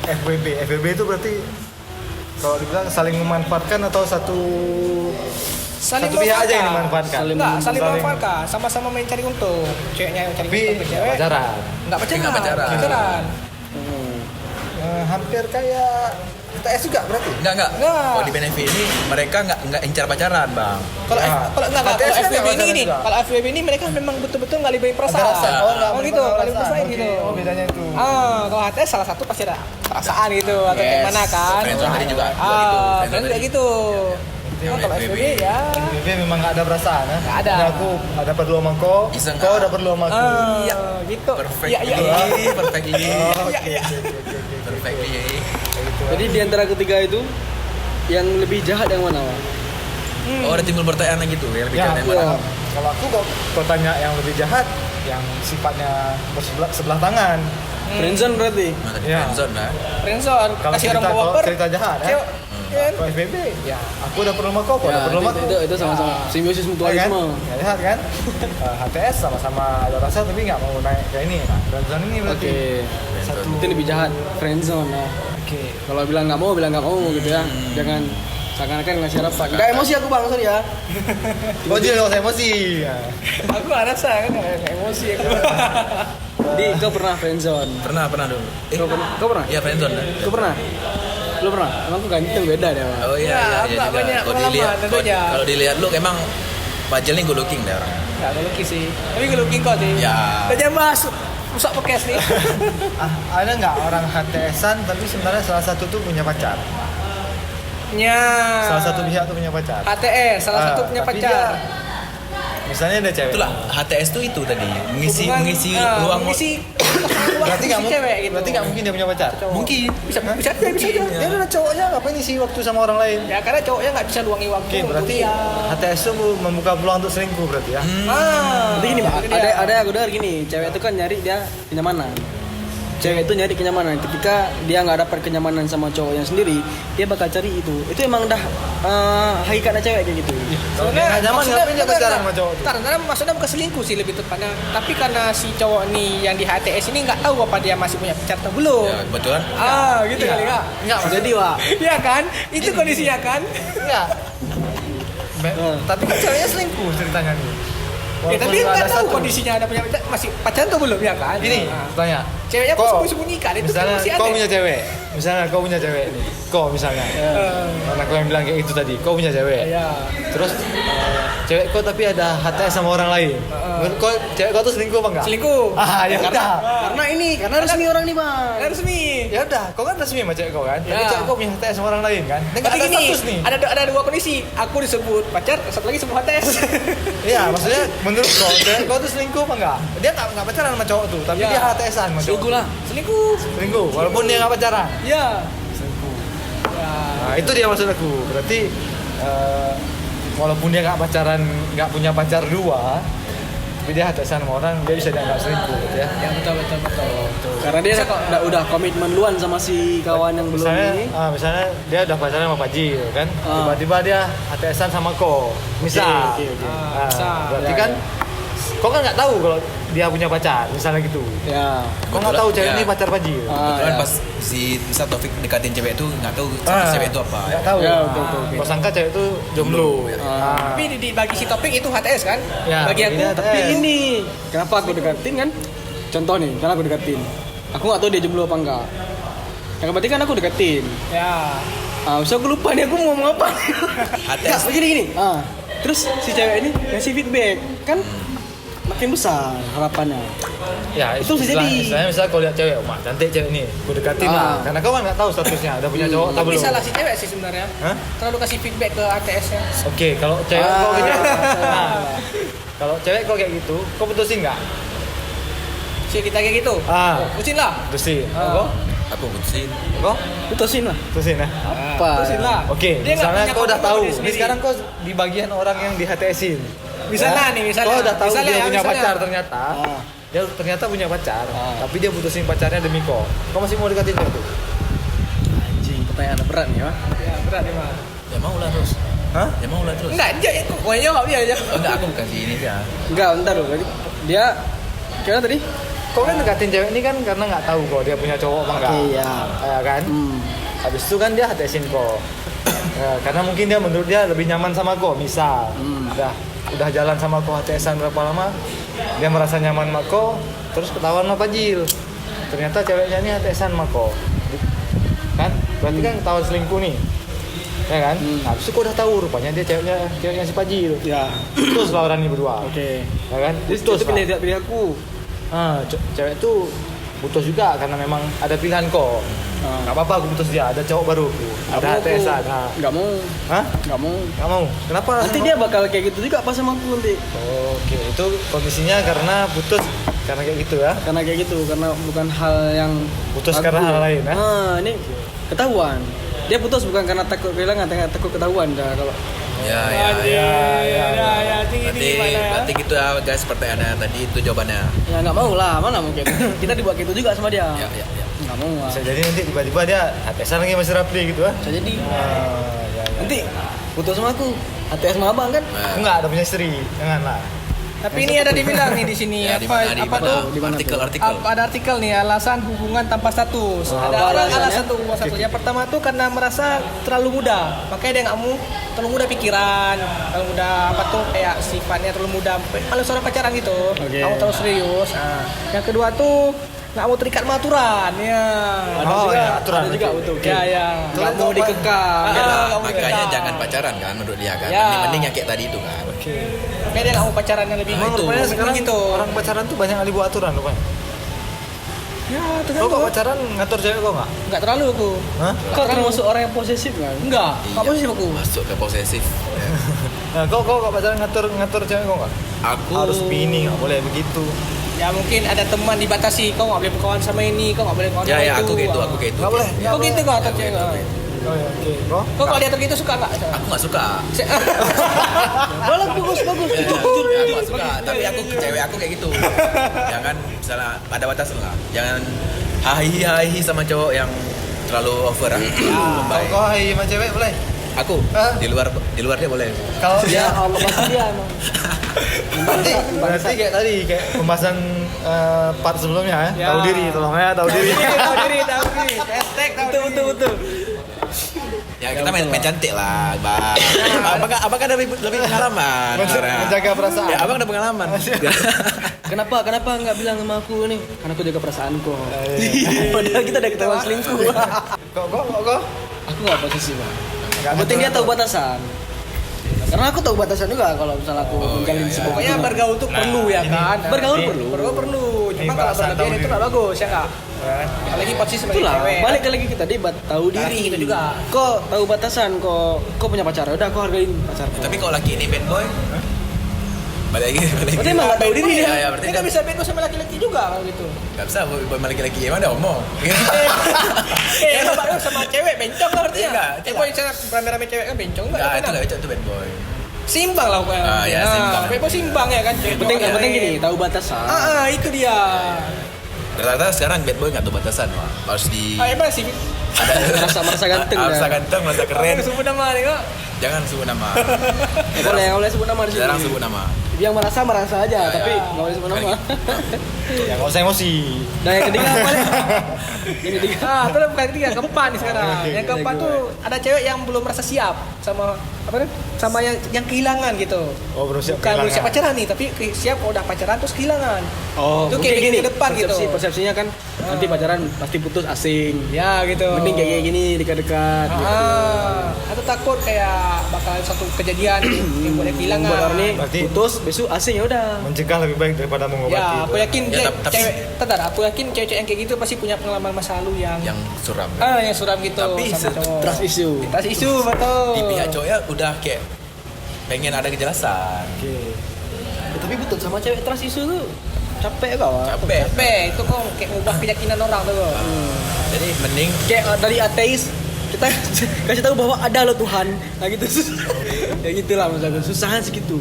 FWB itu berarti kalau dibilang saling memanfaatkan atau satu pihak aja yang dimanfaatkan? Saling memanfaatkan, sama-sama mencari untung. Ceweknya yang cari untung ke cewek. Enggak pacaran. Hampir kayak HTS juga berarti? Enggak. Kalau di benefit ini mereka enggak incar pacaran, Bang. Kalau FWB ini gini, kalau FWB ini mereka memang betul-betul enggak libatin perasaan. Gitu, enggak libatin perasaan gitu. Oh, bedanya itu. Kalau HTS salah satu pasti ada perasaan gitu atau gimana kan. Friendzone tadi juga gitu. Kalau FWB ya FWB memang nggak ada perasaan ya? Nggak ada. Aku ada perlu sama kau ada perlu sama aku. Iya gitu. Perfectly. Jadi di antara ketiga itu yang lebih jahat yang mana, Pak? Ada timbul pertanyaan gitu ya, lebih jahat yang mana? Kalau aku kau tanya yang lebih jahat, yang sifatnya sebelah tangan. Friendzone berarti. Friendzone lah. Friendzone. Kalau cerita jahat ya. Kalau FBB, ya aku udah perlu sama kau udah perlu sama aku. Itu sama-sama simbiosis mutualisme. Nggak jahat kan? HTS sama-sama ada rasa tapi nggak mau naik kayak ini. Nah, friendzone ini berarti satu itu lebih jahat, friendzone ya. Kalau bilang nggak mau gitu ya. Jangan seakan-akan ngasih harapan. Nggak emosi aku, Bang, sorry ya. Oh, dia nggak usah emosi. Aku nggak rasa kan nggak emosi aku. Di kau pernah friendzone? Pernah dulu. Kau pernah? Iya, friendzone. Kau pernah? Lu pernah? Emang aku ganteng beda deh, Bang. Oh iya juga. Banyak Kalau dilihat lu emang Pajel nih good looking deh orang. Enggak good looking sih. Tapi good looking kok sih. Ya. Udah jam masuk. Rusak podcast nih. Ada nggak orang HTSan tapi sebenarnya salah satu tuh punya pacar? Salah satu pihak tuh punya pacar. HTS, salah satu punya pacar. Misalnya ada cewek. Itulah HTS itu tadi mengisi ruang. Berarti nggak mungkin. Cewek gitu. Berarti nggak mungkin dia punya pacar. Mungkin. Bisa aja. Ya udah cowoknya ngapain isi waktu sama orang lain? Ya karena cowoknya nggak bisa luangi waktu. Oke, berarti HTS itu membuka peluang untuk selingkuh berarti ya. Jadi gini, Pak. Ada aku dengar gini, cewek itu kan nyari dia kenyamanan. Cewek itu nyari kenyamanan. Ketika dia nggak dapat kenyamanan sama cowoknya sendiri, dia bakal cari itu. Itu emang dah hakikatnya cewek kayak gitu. Sebenarnya nyaman ngapain dia pacaran sama cowok itu? Karena maksudnya bukan selingkuh sih lebih tepatnya. Tapi karena si cowok nih yang di HTS ini nggak tahu apa dia masih punya pacar atau belum. Ya, kebetulan. Gitu kali nggak? Enggak, Jadi, Pak. Iya kan? Itu kondisinya kan? enggak. Tapi kan ceweknya selingkuh ceritanya nih. Ya, tapi nggak tahu kondisinya ada punya pacar, masih pacaran atau belum ya kan? Ini tanya. Ceweknya kok sembunyikan itu kan misalnya masih ada. kau punya cewek. Misalnya kau punya cewek nih. Kau misalnya. Karena kau yang bilang kayak itu tadi. Kau punya cewek. Iya. Terus cewek kau tapi ada HTS sama orang lain. Menurut kau cewek kau tuh selingkuh apa enggak? Selingkuh. Ya udah. Karena resmi orang nih, Bang. Resmi. Ya udah, kau kan resmi sama cewek kau kan. Tapi Ya. cewek kau punya HTS sama orang lain kan. Dan Tapi ada gini, status nih. ada dua kondisi. Aku disebut pacar, satu lagi sebut HTS. Iya, maksudnya menurut kau cewek kau tuh selingkuh apa enggak? Dia enggak pacaran sama cowok tuh, tapi Ya. dia HTSan sama cowok. Selingkuh lah. Selingkuh. Selingkuh, walaupun dia enggak pacaran. Iya. Nah, itu dia maksud aku. Berarti walaupun dia nggak pacaran, nggak punya pacar dua, tapi dia HTSan sama orang, dia bisa dianggap selingkuh gitu ya. Ya betul. Karena dia udah komitmen duluan sama si kawan yang belum Misalnya, ini. misalnya dia udah pacaran sama Pak Ji, kan? Tiba-tiba dia HTSan sama ko, misal. Oke. Berarti kan, kau kan nggak tahu kalau dia punya pacar, misalnya gitu. Ya. Kau nggak tahu cewek Ya. ini pacar Pak Ji. Kebetulan Ya. pas si misal Taufik dekatin cewek itu nggak tahu cewek itu apa. Nggak tahu. Ya, betul. Kau sangka cewek itu jomblo. Tapi bagi si topik itu HTS kan? Ya, Bagi aku ini Tapi HTS. ini, kenapa aku deketin kan? Contoh nih, karena aku deketin. Aku nggak tahu dia jomblo apa enggak. Yang berarti kan aku deketin. ya. So aku lupa nih aku mau ngomong apa. HTS. Begini. Terus si cewek ini ngasih feedback, kan makin besar harapannya. Ya, Itu bisa jadi. Misalnya kau lihat cewek, wah cantik cewek ini, gue dekatin lah. Karena kau kan nggak tahu statusnya, udah punya cowok atau Tapi belum. salah si cewek sih sebenarnya. Hah? Terlalu kasih feedback ke HTS-nya. Oke, kalau cewek kau kayak gitu, kalau cewek kau kayak gitu, kau putusin nggak? Si kita kayak gitu. Putusin lah. Putusin. Kau? Aku putusin. Kau? Putusin lah. Putusin ya. Apa? Putusin lah. Oke, Dia nggak misalnya punya kau udah komitmen tahu. dia Ini sendiri. sekarang kau di bagian orang yang di HTS-in. Misalnya nih, misalnya. Kau udah tahu Misalnya dia ya, punya misalnya. pacar ternyata. Dia ternyata punya pacar, tapi dia putusin pacarnya demi kau. Kau masih mau deketin dia tuh? Anjing, pertanyaan berat nih, Pak. Ya, berat nih, Mas. Ya mau lah terus. Hah? Ya mau lah terus. Enggak, dia kok jawab dia aja. Oh, enggak, aku bukan si ini ya. Enggak, bentar dulu. Dia kira tadi kok kan deketin cewek ini kan karena nggak tahu kok dia punya cowok apa enggak. Iya. Ya kan? Habis itu kan dia HTS-in kok. Karena mungkin dia menurut dia lebih nyaman sama kok, misal. Udah jalan sama kok HTS-an berapa lama, dia merasa nyaman sama kok, terus ketahuan sama Pajil. Ternyata ceweknya ini HTS-an sama kok. Kan? Berarti kan ketahuan selingkuh nih. Ya kan? Habis itu kok udah tahu rupanya dia ceweknya si Pajil. Ya. Putus lah orang ini berdua. Oke. Ya kan? Terus Putus itu lah. pilih aku. Cewek itu putus juga karena memang ada pilihan kok. Gak apa-apa aku putus dia, ada cowok baru aku. Ada HTS-an. Nggak mau. Hah? Nggak mau. Gak mau? Kenapa? Nanti dia bakal kayak gitu juga pas sama aku nanti. Oke, itu kondisinya karena putus karena kayak gitu ya. Karena kayak gitu, karena bukan hal yang Putus karena hal lain ya. Ini ketahuan. Dia putus bukan karena takut kehilangan, takut ketahuan dah kalau. Ya. Berarti gitu ya guys, pertanyaannya tadi itu jawabannya. Ya nggak mau lah, mana mungkin. Kita dibuat gitu juga sama dia. Ya. Nggak mau lah. Bisa jadi nanti tiba-tiba dia HTS-an lagi masih Rapli gitu ya. Bisa jadi. Ya. Nanti putus sama aku, HTS sama abang kan? Aku nggak ada punya istri, janganlah. Tapi ini ada dibilang nih di sini Ya, apa tuh? Artikel. Ada artikel nih alasan hubungan tanpa status. Ada orang alasan tuh hubungan status. Yang pertama tuh karena merasa terlalu muda, makanya dia nggak mau terlalu muda pikiran, terlalu muda apa tuh kayak sifatnya terlalu muda. Kalau seorang pacaran gitu, nggak mau terlalu serius. Nah, yang kedua tuh nggak mau terikat sama aturan, ya. Aturan Ada juga betul. Ya. Nggak mau dikekang. nggak mau Makanya dikekang. jangan pacaran kan menurut dia kan. Ya. Mending yang kayak tadi itu kan. Makanya dia nggak mau pacaran yang lebih Emang itu. rupanya sekarang gitu. orang pacaran tuh banyak kali buat aturan rupanya. Ya, Lo tergantung. kok pacaran ngatur cewek kok nggak? Nggak terlalu aku. Hah? Kau termasuk orang yang posesif kan? Enggak. Nggak Iya, posesif aku. Masuk ke posesif. Nah, kok pacaran ngatur cewek kok nggak? Aku Harus begini, nggak boleh begitu. Ya mungkin ada teman dibatasi, kau nggak boleh berkawan sama ini, kau nggak boleh berkawan sama Ya, itu. aku kayak itu. Nggak boleh. Kau gitu nggak atau cewek? Oh ya, oke. Kok? Kau kalau dia atur gitu suka nggak? Aku nggak suka. Bagus. Ya, aku nggak suka. Tapi aku cewek aku kayak gitu. Jangan misalnya ada batasan lah. Jangan hahi sama cowok yang terlalu over lah. Baik. Kok hai sama cewek boleh? Aku Hah? di luar dia boleh. Kalau Ya dia Allah pasti dia emang. berarti kayak tadi kayak pembahasan part sebelumnya ya. Tahu diri, tolong ya, tahu diri. Tahu diri. Hashtag tahu diri. Betul. Ya kita main cantik lah, Bang. Abang kan lebih pengalaman. Menjaga perasaan. Ya, abang udah pengalaman. Kenapa nggak bilang sama aku nih? Karena aku jaga perasaanku. Padahal kita udah ketahuan selingkuh. Kok? Aku nggak posesif bang. Yang penting dia tahu batasan. Karena aku tahu batasan juga kalau misalnya aku menjalin sebuah Pokoknya hubungan. bergaul tuh perlu ya ini- kan. Bergaul Ini- perlu. Bergaul perlu. Ini Cuma kalau bahasan berlebihan tahu itu diri. nggak bagus ya nggak. Apalagi posisi sebagai Itulah, cewek. balik lagi kita debat tahu diri itu juga. Kok tahu batasan, kok punya pacar, udah aku hargain pacarku. Tapi kalau laki ini bad boy, balik lagi. Berarti emang nggak tahu diri dia. Ya, berarti Dia nggak bisa bego sama laki-laki juga kalau gitu. nggak bisa boy sama laki-laki emang ada omong. Kalau sama cewek bencong lah artinya. Enggak, Boy cara rame-rame cewek kan bencong Nggak, nggak? itu nggak itu bad boy. Simbang lah pokoknya. Ya, simbang. Bebo simbang ya kan. Yang penting gini, tahu batasan. Itu dia. Rata-rata sekarang bad boy nggak tahu batasan, wah. Harus di Emang sih. merasa ganteng harus dah. ganteng, merasa keren. Sebut nama nih kok. Jangan sebut nama. Nggak boleh sebut nama di sini. Jarang sebut nama. Yang merasa aja, Ya, tapi ya. nggak boleh sebut nama. Ya nggak usah emosi. Nah yang ketiga apa nih? Yang ketiga. Itu bukan ketiga, keempat nih sekarang. Oke, Yang keempat tuh ada cewek yang belum merasa siap sama apa nih? Sama yang kehilangan gitu. Oh, belum siap Bukan belum siap kehilangan. pacaran nih, tapi siap kalau udah pacaran terus kehilangan. Oh, Itu mungkin kayak gini ke depan gitu. Persepsinya kan nanti pacaran pasti putus asing. Ya gitu. Mending kayak gini dekat-dekat. Gitu. Atau takut kayak bakal satu kejadian yang boleh kehilangan. Buat orang ini Berarti- putus besok asing ya udah. Mencegah lebih baik daripada mengobati. Ya, itu. aku yakin Ya, dia tapi- cewek. Aku yakin cewek-cewek yang kayak gitu pasti punya pengalaman masa lalu yang Yang suram. yang suram gitu Tapi sama cowok. Trust issue. Trust issue betul. Di pihak cowoknya udah kayak pengen ada kejelasan. Oke. Ya, tapi betul sama cewek trust issue tuh capek kawan. Capek. Capek itu kok kayak ngubah keyakinan orang tuh. Jadi mending Kayak dari ateis kita kasih tahu bahwa ada loh Tuhan. Nah gitu. Ya gitulah maksudnya. Susahan segitu.